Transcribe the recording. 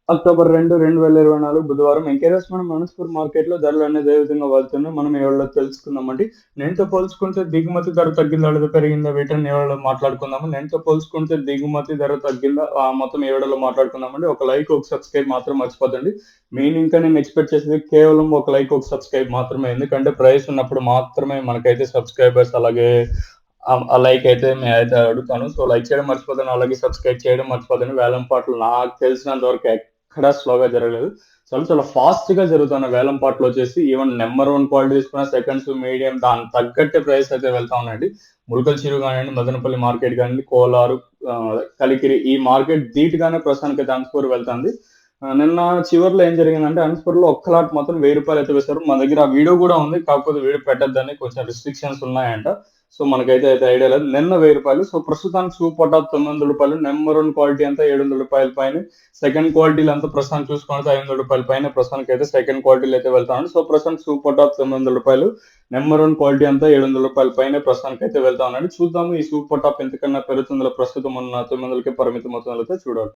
October 2, 2024 బుధవారం ఎంకేఆర్ఎస్ మనం మనస్పూర్ మార్కెట్‌లో ధరలనేది ఏ విధంగా పలుకుతున్నాయో మనం ఇవాళ తెలుసుకుందామండి. నేటితో పోల్చుకుంటే దిగుమతి ధర తగ్గిందా లేదా పెరిగిందా వీటిని ఇవాళ మాట్లాడుకుందాము. నేటితో పోల్చుకుంటే దిగుమతి ధర తగ్గిందా మొత్తం ఈ వీడియోలో మాట్లాడుకుందామండి. ఒక లైక్, ఒక సబ్‌స్క్రైబ్ మాత్రం మర్చిపోద్దండి. ఇంకా నేను ఎక్స్‌పెక్ట్ చేసేది కేవలం ఒక లైక్, ఒక సబ్‌స్క్రైబ్ మాత్రమే. ఎందుకంటే ప్రైస్ ఉన్నప్పుడు మాత్రమే మనకైతే సబ్‌స్క్రైబర్స్ అలాగే ఆ లైక్ అయితే నేనైతే అడుగుతాను. సో, లైక్ చేయడం మర్చిపోద్దండి. అలాగే సబ్‌స్క్రైబ్ చేయడం మర్చిపోద్దండి. వేలం పాటలు నాకు తెలిసినంత వరకు ఎక్కడా స్లోగా జరగలేదు. చాలా చాలా ఫాస్ట్‌గా జరుగుతున్న వేలం పాటలొచ్చేసి ఈవెన్ నంబర్ 1 క్వాలిటీ తీసుకున్న సెకండ్స్, మీడియం దానికి తగ్గట్టే ప్రైస్ అయితే వెళ్తా ఉన్నాయండి. ములకల చెరువు గానియండి, మదనపల్లి మార్కెట్ గానియండి, కోలారు, కలికిరి ఈ మార్కెట్ ధీటుగానే ప్రస్తుతానికైతే అనంతపూర్ వెళ్తాంది. నిన్న చివర్లో ఏం జరిగిందంటే అనంతపూర్‌లో ఒక్క లాట్ మాత్రం రూ. 1000 అయితే వేశారు. మన దగ్గర ఆ వీడియో గూడా ఉంది. కాకపోతే వీడియో పెట్టొద్దని కొంచెం రిస్ట్రిక్షన్స్ ఉన్నాయంట. సో, మనకైతే ఐడియా లేదు. నిన్న రూ. 1000. సో, ప్రస్తుతానికి సూపర్ టాప్ రూ. 900. నంబర్ 1 క్వాలిటీ అంతా రూ. 700 పైనే. సెకండ్ క్వాలిటీలో అంతా ప్రస్తుతానికి చూసుకుంటే రూ. 500 పైన ప్రస్తుతానికైతే సెకండ్ క్వాలిటీలో అయితే వెళ్తా ఉంది. సో, ప్రస్తుతానికి సూపర్ టాప్ రూ. 900. నంబర్ 1 క్వాలిటీ అంతా రూ. 700 పైనే ప్రస్తుతానికైతే వెళ్తా ఉందండి. చూద్దాము ఈ సూపర్ టాప్ ఎంతకన్నా పెరుగుతుందో ప్రస్తుతం ఉన్న 900కే పరిమితం అవుతుందో లేదో చూడాలి.